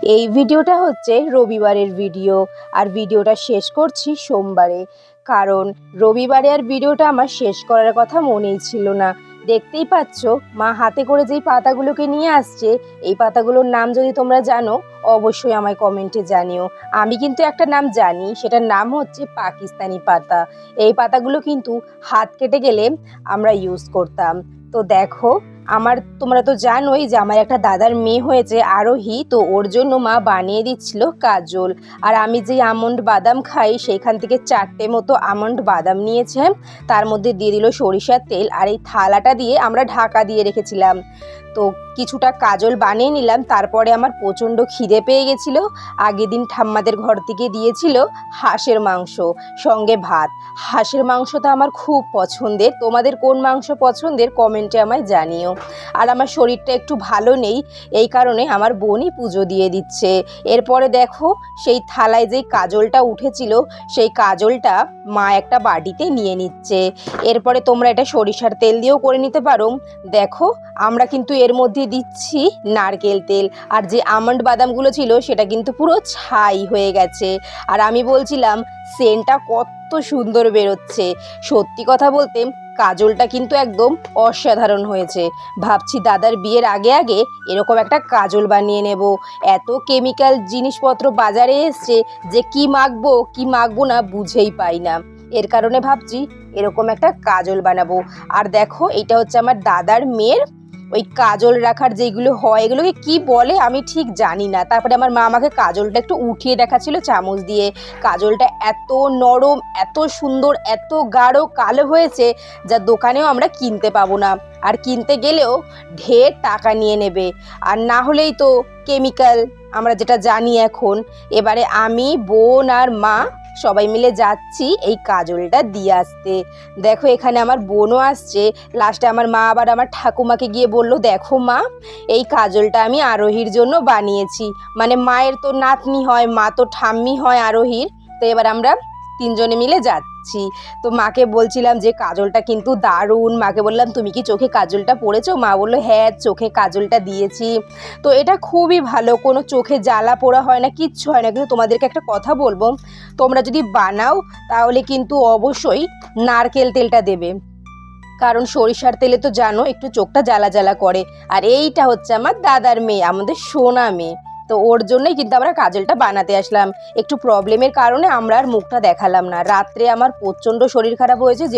এই ভিডিওটা হচ্ছে রবিবারের ভিডিও, আর ভিডিওটা শেষ করছি সোমবারে। কারণ রবিবারে আর ভিডিওটা আমার শেষ করার কথা মনেই ছিল না। দেখতেই পাচ্ছ মা হাতে করে যেই পাতাগুলোকে নিয়ে আসছে, এই পাতাগুলোর নাম যদি তোমরা জানো অবশ্যই আমায় কমেন্টে জানিও। আমি কিন্তু একটা নাম জানি, সেটার নাম হচ্ছে পাকিস্তানি পাতা। এই পাতাগুলো কিন্তু হাত কেটে গেলে আমরা ইউজ করতাম। তো দেখো, তোমরা তো জানোই যে আমার একটা দাদার মেয়ে হয়েছে আরোহী, তো ওর জন্য মা বানিয়ে দিচ্ছিল কাজল। আর আমি যে আমন্ড বাদাম খাই সেইখান থেকে 4টে মতো আমন্ড বাদাম নিয়েছে, তার মধ্যে দিয়ে দিল সরিষার তেল, আর এই থালাটা দিয়ে আমরা ঢাকা দিয়ে রেখেছিলাম। তো কিছুটা কাজল বানিয়ে নিলাম। তারপরে আমার প্রচণ্ড খিদে পেয়ে গেছিলো। আগের দিন ঠাম্মাদের ঘর থেকে দিয়েছিল হাঁসের মাংস, সঙ্গে ভাত। হাঁসের মাংসটা আমার খুব পছন্দের। তোমাদের কোন মাংস পছন্দের কমেন্টে আমায় জানিও। আর আমার শরীরটা একটু ভালো নেই, এই কারণে আমার বোনই পুজো দিয়ে দিচ্ছে। এরপরে দেখো, সেই থালায় যেই কাজলটা উঠেছিল সেই কাজলটা মা একটা বাটিতে নিয়ে নিচ্ছে। এরপরে তোমরা এটা সরিষার তেল দিয়েও করে নিতে পারো। দেখো, আমরা কিন্তু এর মধ্যে দিচ্ছি নারকেল তেল, আর যে আমন্ড বাদামগুলো ছিল সেটা কিন্তু পুরো ছাই হয়ে গেছে। আর আমি বলছিলাম সেন্টটা কত সুন্দর বেরোচ্ছে। সত্যি কথা বলতে কাজলটা কিন্তু একদম অসাধারণ হয়েছে। ভাবছি দাদার বিয়ের আগে আগে এরকম একটা কাজল বানিয়ে নেব। এত কেমিক্যাল জিনিসপত্র বাজারে এসছে যে কি মাখবো না বুঝেই পাই না। এর কারণে ভাবছি এরকম একটা কাজল বানাবো। আর দেখো, এটা হচ্ছে আমার দাদার মেয়ের ওই কাজল রাখার যেগুলো হয়, এগুলোকে কি বলে আমি ঠিক জানি না। তারপরে আমার মা আমাকে কাজলটা একটু উঠিয়ে দেখাচ্ছিল চামচ দিয়ে। কাজলটা এত নরম, এত সুন্দর, এত গাঢ় কালো হয়েছে যা দোকানেও আমরা কিনতে পাবো না। আর কিনতে গেলেও ঢের টাকা নিয়ে নেবে, আর না হলেই তো কেমিক্যাল, আমরা যেটা জানি এখন। এবারে আমি, বোন আর মা সবাই মিলে যাচ্ছি এই কাজলটা দিয়ে আসতে। দেখো, এখানে আমার বোনও আসছে। লাস্টে আমার মা আবার আমার ঠাকুমাকে গিয়ে বলল, দেখো মা, এই কাজলটা আমি আরোহীর জন্য বানিয়েছি। মানে মায়ের তো নাতনি হয়, মা তো ঠাম্মি হয় আরোহীর। তো এবার আমরা 3জনে মিলে যাচ্ছি। তো মাকে বলছিলাম যে কাজলটা কিন্তু দারুণ। মাকে বললাম, তুমি কি চোখে কাজলটা পরেছো? মা বললো, হ্যাঁ, চোখে কাজলটা দিয়েছি। তো এটা খুবই ভালো, কোনো চোখে জ্বালা পোড়া হয় না, কিচ্ছু হয় না। কিন্তু তোমাদেরকে একটা কথা বলবো, তোমরা যদি বানাও তাহলে কিন্তু অবশ্যই নারকেল তেলটা দেবে। কারণ সরিষার তেলে তো জানো একটু চোখটা জ্বালা জ্বালা করে। আর এইটা হচ্ছে আমার দাদার মেয়ে, আমাদের সোনা মেয়ে। তো ওর জন্যই কিন্তু আমরা কাজলটা বানাতে আসলাম। একটু প্রবলেমের কারণে আমরা আর মুখটা দেখালাম না। রাত্রে আমার প্রচণ্ড শরীর খারাপ হয়েছে, যে